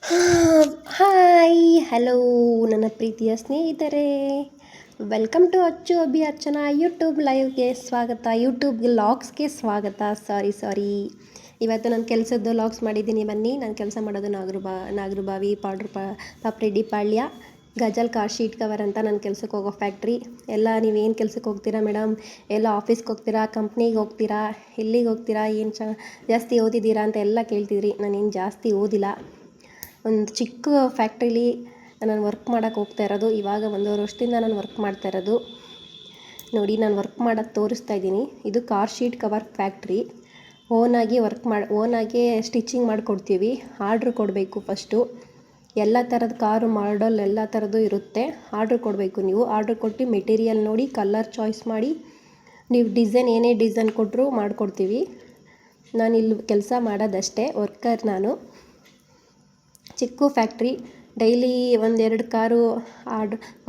Hi hello ನನ್ನ ಪ್ರೀತಿಯ ಸ್ನೇಹಿತರೆ, ವೆಲ್ಕಮ್ ಟು ಅಚ್ಚು ಅಭಿ ಅರ್ಚನಾ ಯೂಟ್ಯೂಬ್ ಲೈವ್ಗೆ ಸ್ವಾಗತ. ಯೂಟ್ಯೂಬ್ ಲಾಗ್ಸ್ಗೆ ಸ್ವಾಗತ. ಸಾರಿ ಇವತ್ತು ನಾನು ಕೆಲಸದ್ದು ಲಾಗ್ಸ್ ಮಾಡಿದ್ದೀನಿ. ಬನ್ನಿ. ನಾನು ಕೆಲಸ ಮಾಡೋದು ನಾಗರಬಾವಿ ಪಾಪ್ರೆಡ್ಡಿ ಪಾಳ್ಯ ಗಜಲ್ ಕಾರ್ ಶೀಟ್ ಕವರ್ ಅಂತ ನನ್ನ ಕೆಲಸಕ್ಕೆ ಹೋಗೋ ಫ್ಯಾಕ್ಟ್ರಿ. ಎಲ್ಲ ನೀವೇನು ಕೆಲಸಕ್ಕೆ ಹೋಗ್ತೀರಾ ಮೇಡಮ್? ಎಲ್ಲ ಆಫೀಸ್ಗೆ ಹೋಗ್ತೀರಾ, ಕಂಪ್ನಿಗೆ ಹೋಗ್ತೀರಾ, ಎಲ್ಲಿಗೆ ಹೋಗ್ತೀರಾ, ಏನು ಜಾಸ್ತಿ ಓದಿದ್ದೀರಾ ಅಂತ ಎಲ್ಲ ಕೇಳ್ತಿದ್ರಿ. ನಾನೇನು ಜಾಸ್ತಿ ಓದಿಲ್ಲ. ಒಂದು ಚಿಕ್ಕ ಫ್ಯಾಕ್ಟ್ರಿಲಿ ನಾನು ವರ್ಕ್ ಮಾಡೋಕ್ಕೆ ಹೋಗ್ತಾ ಇರೋದು. ಇವಾಗ 1.5 ವರ್ಷದಿಂದ ನಾನು ವರ್ಕ್ ಮಾಡ್ತಾ ಇರೋದು. ನೋಡಿ, ನಾನು ವರ್ಕ್ ಮಾಡೋದು ತೋರಿಸ್ತಾ ಇದ್ದೀನಿ. ಇದು ಕಾರ್ ಶೀಟ್ ಕವರ್ ಫ್ಯಾಕ್ಟ್ರಿ. ಓನಾಗಿ ಸ್ಟಿಚಿಂಗ್ ಮಾಡಿಕೊಡ್ತೀವಿ. ಆರ್ಡ್ರ್ ಕೊಡಬೇಕು. ಫಸ್ಟು ಎಲ್ಲ ಥರದ ಕಾರು ಮಾಡಲ್ ಎಲ್ಲ ಥರದ್ದು ಇರುತ್ತೆ. ಆರ್ಡ್ರ್ ಕೊಡಬೇಕು. ನೀವು ಆರ್ಡ್ರ್ ಕೊಟ್ಟು ಮೆಟೀರಿಯಲ್ ನೋಡಿ ಕಲರ್ ಚಾಯ್ಸ್ ಮಾಡಿ ನೀವು ಡಿಸೈನ್ ಏನೇ ಡಿಸೈನ್ ಕೊಟ್ಟರು ಮಾಡಿಕೊಡ್ತೀವಿ. ನಾನಿಲ್ಲಿ ಕೆಲಸ ಮಾಡೋದಷ್ಟೇ, ವರ್ಕರ್ ನಾನು. ಚಿಕ್ಕ ಫ್ಯಾಕ್ಟ್ರಿ. ಡೈಲಿ 1-2 ಕಾರು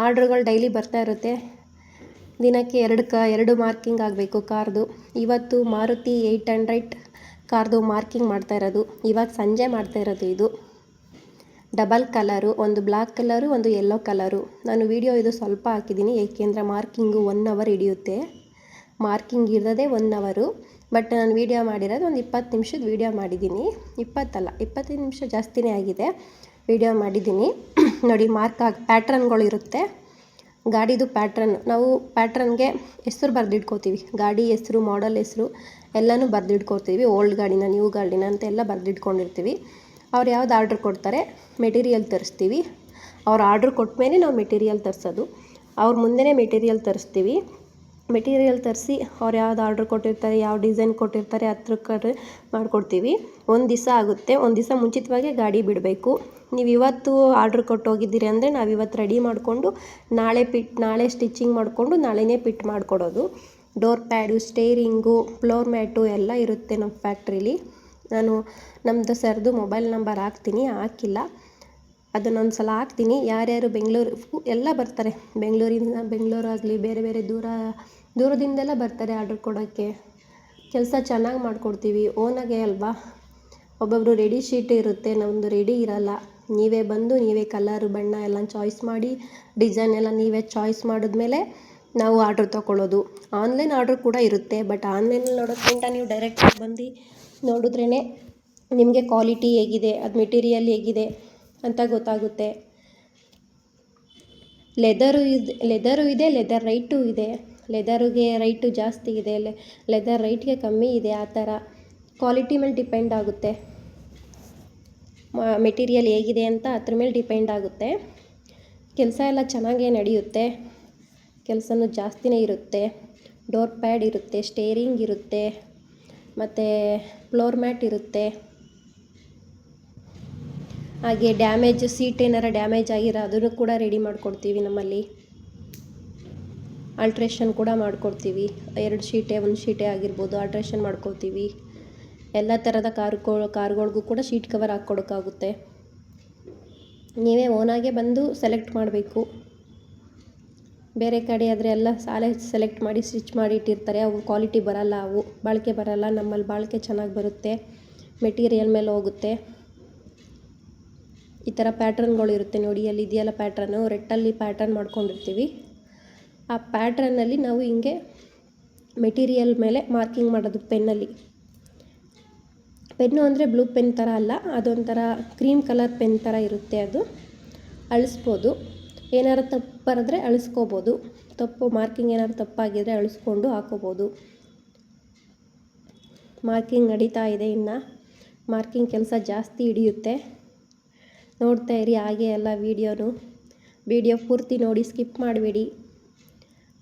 ಆರ್ಡ್ರುಗಳು ಡೈಲಿ ಬರ್ತಾ ಇರುತ್ತೆ. ದಿನಕ್ಕೆ 2 ಮಾರ್ಕಿಂಗ್ ಆಗಬೇಕು ಕಾರ್ದು. ಇವತ್ತು ಮಾರುತಿ 800 ಕಾರ್ದು ಮಾರ್ಕಿಂಗ್ ಮಾಡ್ತಾ ಇರೋದು. ಇವಾಗ ಸಂಜೆ ಮಾಡ್ತಾ ಇರೋದು. ಇದು ಡಬಲ್ ಕಲರು, ಒಂದು ಬ್ಲ್ಯಾಕ್ ಕಲರು, ಒಂದು ಯೆಲ್ಲೋ ಕಲರು. ನಾನು ವಿಡಿಯೋ ಇದು ಸ್ವಲ್ಪ ಹಾಕಿದ್ದೀನಿ, ಏಕೆಂದರೆ ಮಾರ್ಕಿಂಗು 1 ಅವರ್ ಹಿಡಿಯುತ್ತೆ. ಮಾರ್ಕಿಂಗ್ ಇರೋದೇ 1 ಅವರು. ಬಟ್ ನಾನು ವೀಡಿಯೋ ಮಾಡಿರೋದು ಒಂದು 20 ನಿಮಿಷದ ವೀಡಿಯೋ ಮಾಡಿದ್ದೀನಿ. 25 ನಿಮಿಷ ಜಾಸ್ತಿನೇ ಆಗಿದೆ ವೀಡಿಯೋ ಮಾಡಿದ್ದೀನಿ. ನೋಡಿ, ಪ್ಯಾಟ್ರನ್ಗಳು ಇರುತ್ತೆ. ಗಾಡಿದು ಪ್ಯಾಟ್ರನ್ ನಾವು ಪ್ಯಾಟ್ರನ್ಗೆ ಹೆಸ್ರು ಬರೆದಿಟ್ಕೋತೀವಿ. ಗಾಡಿ ಹೆಸ್ರು, ಮಾಡೆಲ್ ಹೆಸ್ರು ಎಲ್ಲನೂ ಬರೆದಿಟ್ಕೋತೀವಿ. ಓಲ್ಡ್ ಗಾಡಿನ, ನ್ಯೂ ಗಾಡಿನ ಅಂತ ಎಲ್ಲ ಬರೆದಿಟ್ಕೊಂಡಿರ್ತೀವಿ. ಅವ್ರು ಯಾವ್ದು ಆರ್ಡ್ರ್ ಕೊಡ್ತಾರೆ, ಮೆಟೀರಿಯಲ್ ತರಿಸ್ತೀವಿ. ಅವ್ರು ಆರ್ಡ್ರ್ ಕೊಟ್ಟ ಮೇಲೆ ನಾವು ಮೆಟೀರಿಯಲ್ ತರಿಸೋದು. ಅವ್ರ ಮುಂದೆನೇ ಮೆಟೀರಿಯಲ್ ತರಿಸ್ತೀವಿ. ಮೆಟೀರಿಯಲ್ ತರಿಸಿ ಅವ್ರು ಯಾವ್ದು ಆರ್ಡ್ರ್ ಕೊಟ್ಟಿರ್ತಾರೆ, ಯಾವ ಡಿಸೈನ್ ಕೊಟ್ಟಿರ್ತಾರೆ ಅದ್ರ ಕಡೆ ಮಾಡಿಕೊಡ್ತೀವಿ. 1 ದಿವಸ ಆಗುತ್ತೆ. 1 ದಿವಸ ಮುಂಚಿತವಾಗೇ ಗಾಡಿ ಬಿಡಬೇಕು. ನೀವು ಇವತ್ತು ಆರ್ಡ್ರ್ ಕೊಟ್ಟು ಹೋಗಿದ್ದೀರಿ ಅಂದರೆ ನಾವು ಇವತ್ತು ರೆಡಿ ಮಾಡಿಕೊಂಡು ನಾಳೆ ಸ್ಟಿಚಿಂಗ್ ಮಾಡಿಕೊಂಡು ನಾಳೆನೇ ಪಿಟ್ ಮಾಡಿಕೊಡೋದು. Door pad, steering, floor mat ಎಲ್ಲ ಇರುತ್ತೆ ನಮ್ಮ ಫ್ಯಾಕ್ಟ್ರೀಲಿ. ನಾನು ನಮ್ಮದು ಸರ್ದು ಮೊಬೈಲ್ ನಂಬರ್ ಹಾಕ್ತೀನಿ, ಹಾಕಿಲ್ಲ ಅದನ್ನೊಂದು ಸಲ ಹಾಕ್ತೀನಿ. ಯಾರ್ಯಾರು ಎಲ್ಲ ಬರ್ತಾರೆ. ಬೆಂಗಳೂರಾಗಲಿ ಬೇರೆ ಬೇರೆ ದೂರದಿಂದೆಲ್ಲ ಬರ್ತಾರೆ ಆರ್ಡ್ರ್ ಕೊಡೋಕ್ಕೆ. ಕೆಲಸ ಚೆನ್ನಾಗಿ ಮಾಡಿಕೊಡ್ತೀವಿ. ಓನಾಗೆ ಅಲ್ವಾ. ಒಬ್ಬೊಬ್ಬರು ರೆಡಿ ಶೀಟ್ ಇರುತ್ತೆ, ನಮ್ಮದು ರೆಡಿ ಇರಲ್ಲ. ನೀವೇ ಬಂದು ನೀವೇ ಕಲರು, ಬಣ್ಣ ಎಲ್ಲ ಚಾಯ್ಸ್ ಮಾಡಿ, ಡಿಸೈನ್ ಎಲ್ಲ ನೀವೇ ಚಾಯ್ಸ್ ಮಾಡಿದ್ಮೇಲೆ ನಾವು ಆರ್ಡ್ರ್ ತೊಗೊಳ್ಳೋದು. ಆನ್ಲೈನ್ ಆರ್ಡ್ರ್ ಕೂಡ ಇರುತ್ತೆ. ಬಟ್ ಆನ್ಲೈನಲ್ಲಿ ನೋಡೋದ್ಕಿಂತ ನೀವು ಡೈರೆಕ್ಟಾಗಿ ಬಂದು ನೋಡಿದ್ರೇ ನಿಮಗೆ ಕ್ವಾಲಿಟಿ ಹೇಗಿದೆ, ಅದು ಮೆಟೀರಿಯಲ್ ಹೇಗಿದೆ ಅಂತ ಗೊತ್ತಾಗುತ್ತೆ. ಲೆದರು ಇದೆ, ಲೆದರ್ ರೈಟು ಇದೆ. ಲೆದರಿಗೆ ರೈಟು ಜಾಸ್ತಿ ಇದೆ, ಲೆದರ್ ರೈಟ್ಗೆ ಕಮ್ಮಿ ಇದೆ. ಆ ಥರ ಕ್ವಾಲಿಟಿ ಮೇಲೆ ಡಿಪೆಂಡ್ ಆಗುತ್ತೆ. ಮೆಟೀರಿಯಲ್ ಹೇಗಿದೆ ಅಂತ ಅದ್ರ ಮೇಲೆ ಡಿಪೆಂಡ್ ಆಗುತ್ತೆ. ಕೆಲಸ ಎಲ್ಲ ಚೆನ್ನಾಗೇ ನಡೆಯುತ್ತೆ. ಕೆಲಸನೂ ಜಾಸ್ತಿನೇ ಇರುತ್ತೆ. ಡೋರ್ ಪ್ಯಾಡ್ ಇರುತ್ತೆ, ಸ್ಟೇರಿಂಗ್ ಇರುತ್ತೆ, ಮತ್ತು ಫ್ಲೋರ್ ಮ್ಯಾಟ್ ಇರುತ್ತೆ. ಹಾಗೆ ಸೀಟ್ ಏನಾರ ಡ್ಯಾಮೇಜ್ ಆಗಿರೋ ಅದನ್ನು ಕೂಡ ರೆಡಿ ಮಾಡಿಕೊಡ್ತೀವಿ. ನಮ್ಮಲ್ಲಿ ಆಲ್ಟ್ರೇಷನ್ ಕೂಡ ಮಾಡಿಕೊಡ್ತೀವಿ. 2 ಶೀಟೇ 1 ಶೀಟೇ ಆಗಿರ್ಬೋದು, ಆಲ್ಟ್ರೇಷನ್ ಮಾಡ್ಕೊತೀವಿ. ಎಲ್ಲ ಥರದ ಕಾರುಗಳಿಗೂ ಕೂಡ ಶೀಟ್ ಕವರ್ ಹಾಕ್ಕೊಡೋಕ್ಕಾಗುತ್ತೆ. ನೀವೇ ಓನಾಗೆ ಬಂದು ಸೆಲೆಕ್ಟ್ ಮಾಡಬೇಕು. ಬೇರೆ ಕಡೆ ಆದರೆ ಎಲ್ಲ ಸೆಲೆಕ್ಟ್ ಮಾಡಿ ಸ್ಟಿಚ್ ಮಾಡಿ ಇಟ್ಟಿರ್ತಾರೆ. ಅವು ಕ್ವಾಲಿಟಿ ಬರಲ್ಲ, ಅವು ಬಾಳಿಕೆ ಬರಲ್ಲ. ನಮ್ಮಲ್ಲಿ ಬಾಳಿಕೆ ಚೆನ್ನಾಗಿ ಬರುತ್ತೆ. ಮೆಟೀರಿಯಲ್ ಮೇಲೆ ಹೋಗುತ್ತೆ. ಈ ಥರ ಪ್ಯಾಟ್ರನ್ಗಳು ಇರುತ್ತೆ. ನೋಡಿ, ಅಲ್ಲಿ ಇದೆಯಲ್ಲ ಪ್ಯಾಟ್ರನ್ನು, ರೆಟ್ಟಲ್ಲಿ ಪ್ಯಾಟ್ರನ್ ಮಾಡ್ಕೊಂಡಿರ್ತೀವಿ. ಆ ಪ್ಯಾಟ್ರನ್ನಲ್ಲಿ ನಾವು ಹಿಂಗೆ ಮೆಟೀರಿಯಲ್ ಮೇಲೆ ಮಾರ್ಕಿಂಗ್ ಮಾಡೋದು ಪೆನ್ನಲ್ಲಿ. ಪೆನ್ನು ಅಂದರೆ ಬ್ಲೂ ಪೆನ್ ಥರ ಅಲ್ಲ, ಅದೊಂಥರ ಕ್ರೀಮ್ ಕಲರ್ ಪೆನ್ ಥರ ಇರುತ್ತೆ. ಅದು ಅಳಿಸ್ಬೋದು. ಏನಾರು ತಪ್ಪು ಬರೆದ್ರೆ ಅಳಿಸ್ಕೋಬೋದು. ಮಾರ್ಕಿಂಗ್ ಏನಾದ್ರು ತಪ್ಪಾಗಿದ್ದರೆ ಅಳಿಸ್ಕೊಂಡು ಹಾಕೋಬೋದು. ಮಾರ್ಕಿಂಗ್ ನಡೀತಾ ಇದೆ. ಇನ್ನು ಮಾರ್ಕಿಂಗ್ ಕೆಲಸ ಜಾಸ್ತಿ ಹಿಡಿಯುತ್ತೆ. ನೋಡ್ತಾ ಇರಿ ಹಾಗೆ ಎಲ್ಲ ವಿಡಿಯೋ ಪೂರ್ತಿ ನೋಡಿ, ಸ್ಕಿಪ್ ಮಾಡಬೇಡಿ.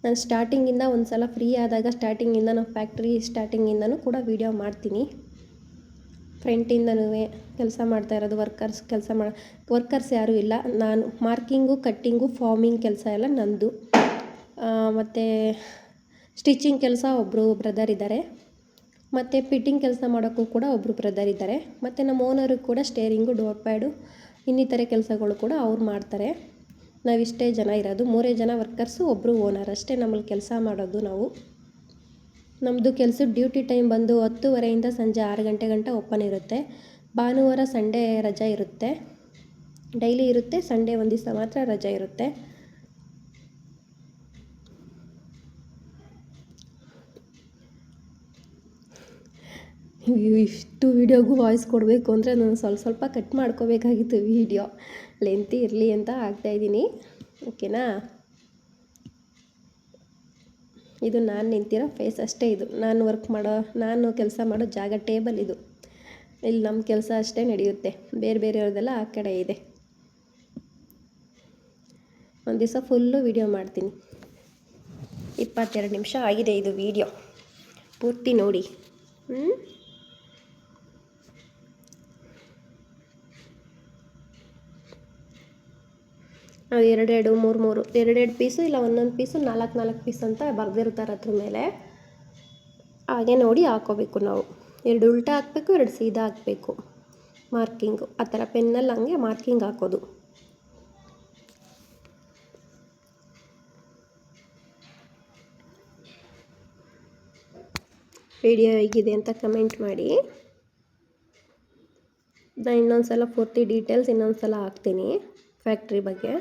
ನಾನು ಸ್ಟಾರ್ಟಿಂಗಿಂದ ಒಂದು ಸಲ ಫ್ರೀ ಆದಾಗ ಸ್ಟಾರ್ಟಿಂಗಿಂದ ನಮ್ಮ ಫ್ಯಾಕ್ಟ್ರಿ ಸ್ಟಾರ್ಟಿಂಗಿಂದನೂ ಕೂಡ ವಿಡಿಯೋ ಮಾಡ್ತೀನಿ. ಫ್ರಂಟಿಂದನೂ ಕೆಲಸ ಮಾಡ್ತಾ ಇರೋದು. ವರ್ಕರ್ಸ್ ಯಾರೂ ಇಲ್ಲ. ನಾನು ಮಾರ್ಕಿಂಗು, ಕಟ್ಟಿಂಗು, ಫಾರ್ಮಿಂಗ್ ಕೆಲಸ ಎಲ್ಲ ನಂದು. ಮತ್ತು ಸ್ಟಿಚಿಂಗ್ ಕೆಲಸ ಒಬ್ಬರು ಬ್ರದರ್ ಇದ್ದಾರೆ. ಮತ್ತು ಫಿಟ್ಟಿಂಗ್ ಕೆಲಸ ಮಾಡೋಕ್ಕೂ ಕೂಡ ಒಬ್ಬರು ಬ್ರದರ್ ಇದ್ದಾರೆ. ಮತ್ತು ನಮ್ಮ ಓನರು ಕೂಡ ಸ್ಟೇರಿಂಗು, ಡೋರ್ ಪ್ಯಾಡು, ಇನ್ನಿತರೆ ಕೆಲಸಗಳು ಕೂಡ ಅವ್ರು ಮಾಡ್ತಾರೆ. ನಾವಿಷ್ಟೇ ಜನ ಇರೋದು. 3 ಜನ ವರ್ಕರ್ಸು, ಒಬ್ಬರು ಓನರ್ ಅಷ್ಟೇ ನಮ್ಮಲ್ಲಿ ಕೆಲಸ ಮಾಡೋದು ನಾವು. ನಮ್ಮದು ಕೆಲಸದ ಡ್ಯೂಟಿ ಟೈಮ್ ಬಂದು 10:30 ಸಂಜೆ 6 ಗಂಟೆ ಗಂಟ ಓಪನ್ ಇರುತ್ತೆ. ಭಾನುವಾರ ಸಂಡೇ ರಜೆ ಇರುತ್ತೆ. ಡೈಲಿ ಇರುತ್ತೆ, ಸಂಡೇ ಒಂದು ದಿವಸ ಮಾತ್ರ ರಜೆ ಇರುತ್ತೆ. ಇಷ್ಟು ವೀಡಿಯೋಗೂ ವಾಯ್ಸ್ ಕೊಡಬೇಕು ಅಂದರೆ ನಾನು ಸ್ವಲ್ಪ ಕಟ್ ಮಾಡ್ಕೋಬೇಕಾಗಿತ್ತು. ವೀಡಿಯೋ ಲೆಂತಿ ಇರಲಿ ಅಂತ ಆಗ್ತಾಯಿದ್ದೀನಿ. ಓಕೆನಾ? ಇದು ನಾನು ನಿಂತಿರೋ ಫೇಸ್ ಅಷ್ಟೇ. ಇದು ನಾನು ಕೆಲಸ ಮಾಡೋ ಜಾಗ, ಟೇಬಲ್ ಇದು. ಇಲ್ಲಿ ನಮ್ಮ ಕೆಲಸ ಅಷ್ಟೇ ನಡೆಯುತ್ತೆ, ಬೇರೆಯವ್ರದ್ದೆಲ್ಲ ಆ ಕಡೆ ಇದೆ. ಒಂದು ದಿವಸ ಫುಲ್ಲು ವೀಡಿಯೋ ಮಾಡ್ತೀನಿ. 22 ನಿಮಿಷ ಆಗಿದೆ ಇದು ವೀಡಿಯೋ, ಪೂರ್ತಿ ನೋಡಿ. ಅದು 2 3 2 ಪೀಸು, ಇಲ್ಲ ಒಂದೊಂದು ಪೀಸು 4 ಪೀಸ್ ಅಂತ ಬರೆದಿರ್ತಾರೆ ಅದ್ರ ಮೇಲೆ. ಹಾಗೆ ನೋಡಿ ಹಾಕೋಬೇಕು ನಾವು. 2 ಉಲ್ಟಾ ಹಾಕಬೇಕು, 2 ಸೀದಾ ಹಾಕಬೇಕು. ಮಾರ್ಕಿಂಗು ಆ ಥರ ಪೆನ್ನಲ್ಲಿ ಹಂಗೆ ಮಾರ್ಕಿಂಗ್ ಹಾಕೋದು. ವಿಡಿಯೋ ಹೇಗಿದೆ ಅಂತ ಕಮೆಂಟ್ ಮಾಡಿ. ನಾನು ಇನ್ನೊಂದು ಸಲ ಪೂರ್ತಿ ಡೀಟೇಲ್ಸ್ ಇನ್ನೊಂದು ಸಲ ಹಾಕ್ತೀನಿ ಫ್ಯಾಕ್ಟ್ರಿ ಬಗ್ಗೆ.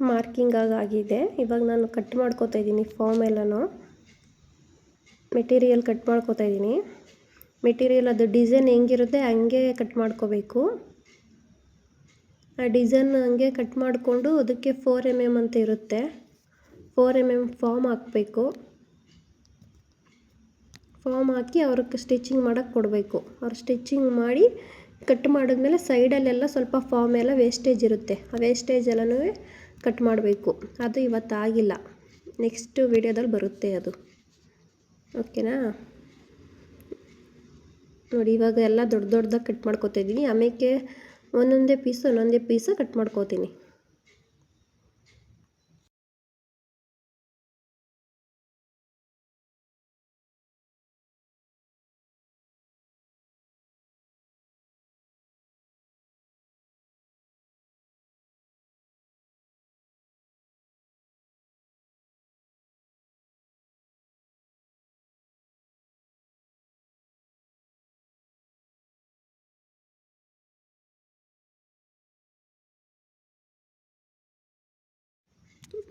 ಮಾರ್ಕಿಂಗ್ ಆಗಿದೆ. ಇವಾಗ ನಾನು ಕಟ್ ಮಾಡ್ಕೋತಾ ಇದ್ದೀನಿ ಫಾರ್ಮ್ ಎಲ್ಲನೂ. ಮೆಟೀರಿಯಲ್ ಕಟ್ ಮಾಡ್ಕೋತಾ ಇದ್ದೀನಿ. ಮೆಟೀರಿಯಲ್ ಅದು ಡಿಸೈನ್ ಹೆಂಗಿರುತ್ತೆ ಹಂಗೆ ಕಟ್ ಮಾಡ್ಕೋಬೇಕು. ಆ ಡಿಸೈನ್ ಹಂಗೆ ಕಟ್ ಮಾಡಿಕೊಂಡು ಅದಕ್ಕೆ 4 mm ಅಂತ ಇರುತ್ತೆ. 4 mm ಫಾರ್ಮ್ ಹಾಕಬೇಕು. ಫಾರ್ಮ್ ಹಾಕಿ ಅವ್ರಿಗೆ ಸ್ಟಿಚಿಂಗ್ ಮಾಡೋಕ್ಕೆ ಕೊಡಬೇಕು. ಅವ್ರು ಸ್ಟಿಚಿಂಗ್ ಮಾಡಿ ಕಟ್ ಮಾಡಿದ್ಮೇಲೆ ಸೈಡಲ್ಲೆಲ್ಲ ಸ್ವಲ್ಪ ಫಾರ್ಮ್ ಎಲ್ಲ ವೇಸ್ಟೇಜ್ ಇರುತ್ತೆ. ಆ ವೇಸ್ಟೇಜ್ ಎಲ್ಲನೂ ಕಟ್ ಮಾಡಬೇಕು. ಅದು ಇವತ್ತಾಗಿಲ್ಲ, ನೆಕ್ಸ್ಟ್ ವಿಡಿಯೋದಲ್ಲಿ ಬರುತ್ತೆ ಅದು. ಓಕೆನಾ? ನೋಡಿ ಇವಾಗ ಎಲ್ಲ ದೊಡ್ಡ ದೊಡ್ಡದಾಗಿ ಕಟ್ ಮಾಡ್ಕೋತಾ ಇದ್ದೀನಿ. ಆಮೇಲೆ ಒಂದೊಂದೇ ಪೀಸು ಕಟ್ ಮಾಡ್ಕೋತೀನಿ.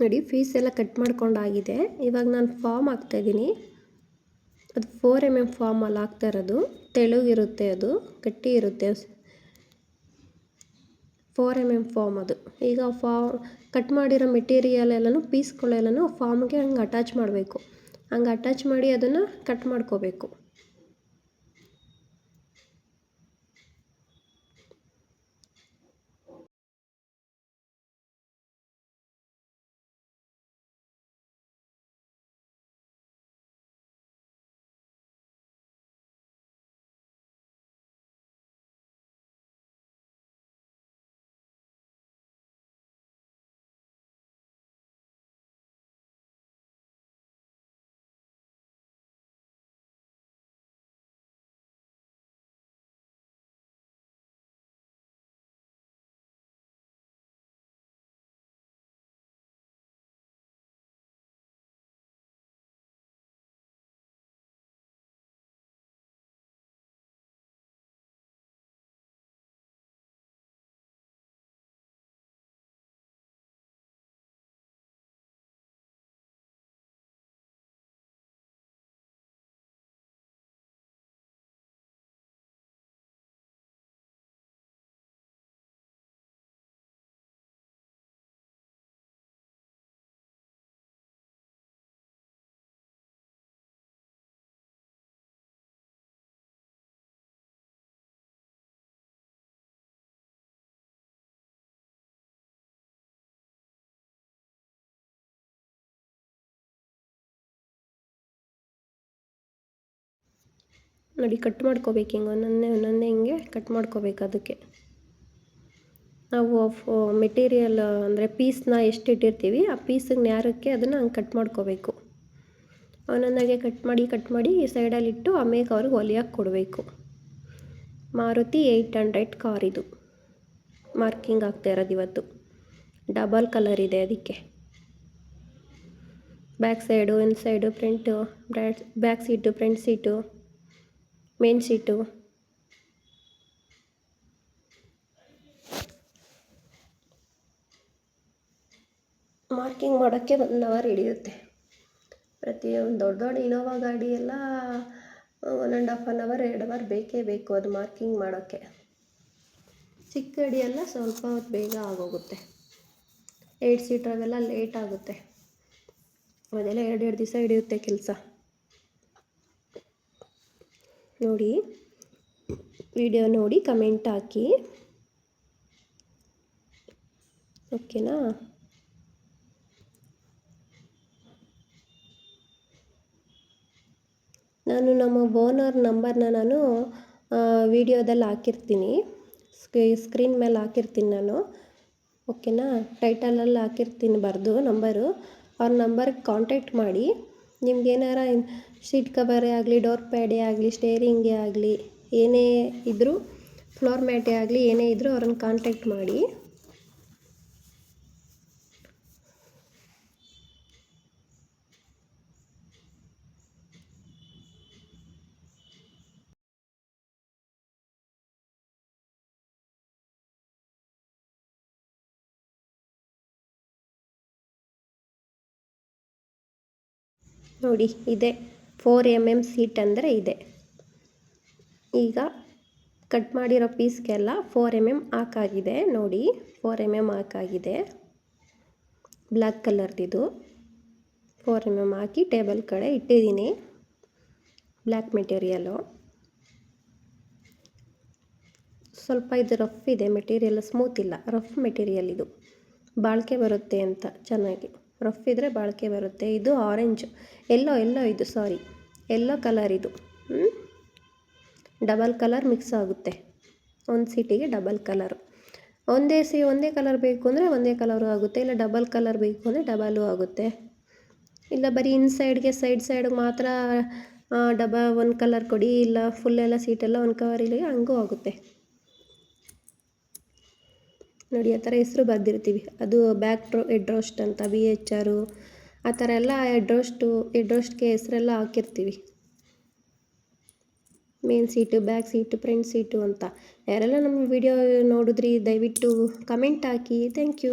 ನೋಡಿ ಪೀಸ್ ಎಲ್ಲ ಕಟ್ ಮಾಡ್ಕೊಂಡಾಗಿದೆ. ಇವಾಗ ನಾನು ಫಾರ್ಮ್ ಹಾಕ್ತಾಯಿದ್ದೀನಿ. ಅದು 4 mm ಫಾರ್ಮಲ್ಲಿ ಹಾಕ್ತಾ ಇರೋದು. ತೆಳುಗಿರುತ್ತೆ, ಅದು ಗಟ್ಟಿ ಇರುತ್ತೆ. 4 mm ಫಾರ್ಮ್ ಅದು. ಈಗ ಕಟ್ ಮಾಡಿರೋ ಮೆಟೀರಿಯಲ್ ಎಲ್ಲನೂ ಪೀಸ್ಗಳೆಲ್ಲನೂ ಫಾರ್ಮ್ಗೆ ಹಂಗೆ ಅಟ್ಯಾಚ್ ಮಾಡಬೇಕು. ಹಂಗೆ ಅಟ್ಯಾಚ್ ಮಾಡಿ ಅದನ್ನು ಕಟ್ ಮಾಡ್ಕೋಬೇಕು. ನೋಡಿ ಕಟ್ ಮಾಡ್ಕೋಬೇಕು. ಹಿಂಗೆ ಒಂದೊಂದೇ ಹಿಂಗೆ ಕಟ್ ಮಾಡ್ಕೋಬೇಕು. ಅದಕ್ಕೆ ನಾವು ಮೆಟೀರಿಯಲ್ ಅಂದರೆ ಪೀಸ್ನ ಎಷ್ಟು ಇಟ್ಟಿರ್ತೀವಿ ಆ ಪೀಸಿಗೆ ನ್ಯಾರಕ್ಕೆ ಅದನ್ನು ಹಂಗೆ ಕಟ್ ಮಾಡ್ಕೋಬೇಕು. ಒಂದೊಂದಾಗೆ ಕಟ್ ಮಾಡಿ ಸೈಡಲ್ಲಿಟ್ಟು ಆಮೇಲೆ ಅವ್ರಿಗೆ ಹೊಲಿಯೋಕ್ಕೆ ಕೊಡಬೇಕು. ಮಾರುತಿ 800 ಕಾರ್ ಇದು. ಮಾರ್ಕಿಂಗ್ ಆಗ್ತಾ ಇರೋದು ಇವತ್ತು. ಡಬಲ್ ಕಲರ್ ಇದೆ ಅದಕ್ಕೆ. Back side, inside, front, back seat, front seat, main seat. Marking ಮಾಡೋಕ್ಕೆ 1 hour ಹಿಡಿಯುತ್ತೆ. ಪ್ರತಿಯೊಂದು ದೊಡ್ಡ ಇನೋವಾ ಗಾಡಿ ಎಲ್ಲ 1.5 hour 2 hour ಬೇಕೇ ಬೇಕು ಅದು ಮಾರ್ಕಿಂಗ್ ಮಾಡೋಕ್ಕೆ. ಚಿಕ್ಕ ಗಾಡಿ ಎಲ್ಲ ಸ್ವಲ್ಪ ಹೊತ್ತು ಬೇಗ ಆಗೋಗುತ್ತೆ. 8 ಸೀಟರ್ ಅವೆಲ್ಲ ಲೇಟ್ ಆಗುತ್ತೆ. ಅದೆಲ್ಲ 2 ದಿವಸ ಹಿಡಿಯುತ್ತೆ ಕೆಲಸ. ನೋಡಿ ವಿಡಿಯೋ ನೋಡಿ ಕಮೆಂಟ್ ಹಾಕಿ. ಓಕೆನಾ? ನಾನು ನಮ್ಮ ಓನರ್ ನಂಬರ್ನ ನಾನು ವಿಡಿಯೋದಲ್ಲಿ ಹಾಕಿರ್ತೀನಿ. ಸ್ಕ್ರೀನ್ ಮೇಲೆ ಹಾಕಿರ್ತೀನಿ ನಾನು. ಓಕೆನಾ? ಟೈಟಲಲ್ಲಿ ಹಾಕಿರ್ತೀನಿ ಬರೆದು ನಂಬರು. ಅವ್ರ ನಂಬರ್ಗೆ ಕಾಂಟ್ಯಾಕ್ಟ್ ಮಾಡಿ. ನಿಮ್ಗೇನಾರ ಸೀಟ್ ಕವರೇ ಆಗಲಿ, ಡೋರ್ ಪ್ಯಾಡೇ ಆಗಲಿ, ಸ್ಟೇರಿಂಗೇ ಆಗಲಿ, ಏನೇ ಇದ್ದರೂ, ಫ್ಲೋರ್ ಮ್ಯಾಟೇ ಆಗಲಿ, ಏನೇ ಇದ್ದರೂ ಅವ್ರನ್ನ ಕಾಂಟ್ಯಾಕ್ಟ್ ಮಾಡಿ. ನೋಡಿ ಇದೆ 4 mm ಸೀಟ್ ಅಂದರೆ ಇದೆ. ಈಗ ಕಟ್ ಮಾಡಿರೋ ಪೀಸ್ಗೆಲ್ಲ 4 mm ಹಾಕಾಗಿದೆ ನೋಡಿ, 4 mm ಹಾಕಾಗಿದೆ. ಬ್ಲ್ಯಾಕ್ ಕಲರ್ದಿದು 4 mm ಹಾಕಿ ಟೇಬಲ್ ಕಡೆ ಇಟ್ಟಿದ್ದೀನಿ. ಬ್ಲ್ಯಾಕ್ ಮೆಟೀರಿಯಲು ಸ್ವಲ್ಪ ಇದು ರಫ್ ಇದೆ, ಮೆಟೀರಿಯಲ್ ಸ್ಮೂತ್ ಇಲ್ಲ, ರಫ್ ಮೆಟೀರಿಯಲ್ ಇದು. ಬಾಳಿಕೆ ಬರುತ್ತೆ ಅಂತ ಚೆನ್ನಾಗಿ, ರಫ್ ಇದ್ದರೆ ಬಾಳಿಕೆ ಬರುತ್ತೆ. ಇದು ಆರೆಂಜ್ ಎಲ್ಲೋ ಇದು ಸಾರಿ ಎಲ್ಲೋ ಕಲರ್ ಇದು. ಡಬಲ್ ಕಲರ್ ಮಿಕ್ಸ್ ಆಗುತ್ತೆ ಒಂದು ಸೀಟಿಗೆ, ಡಬಲ್ ಕಲರ್. ಒಂದೇ ಕಲರ್ ಬೇಕು ಅಂದರೆ ಒಂದೇ ಕಲರು ಆಗುತ್ತೆ, ಇಲ್ಲ ಡಬಲ್ ಕಲರ್ ಬೇಕು ಅಂದರೆ ಡಬಲು ಆಗುತ್ತೆ. ಇಲ್ಲ ಬರೀ ಸೈಡ್ಗೆ ಮಾತ್ರ ಒಂದು ಕಲರ್ ಕೊಡಿ, ಇಲ್ಲ ಫುಲ್ ಎಲ್ಲ ಸೀಟೆಲ್ಲ ಒಂದು ಕವರ್ ಇಲ್ಲ ಹಂಗೂ ಆಗುತ್ತೆ ನೋಡಿ. ಆ ಥರ ಹೆಸರು ಬರೆದಿರ್ತೀವಿ, ಅದು ಹೆಡ್ ರೋಸ್ಟ್ ಅಂತ, BHR ಆ ಥರ ಎಲ್ಲ ಹೆಡ್ ರೋಸ್ಟ್ಗೆ ಹೆಸರೆಲ್ಲ ಹಾಕಿರ್ತೀವಿ. Main seat, back seat, front seat ಅಂತ. ಯಾರೆಲ್ಲ ನಮ್ಮ ವಿಡಿಯೋ ನೋಡಿದ್ರಿ ದಯವಿಟ್ಟು ಕಮೆಂಟ್ ಹಾಕಿ. Thank you.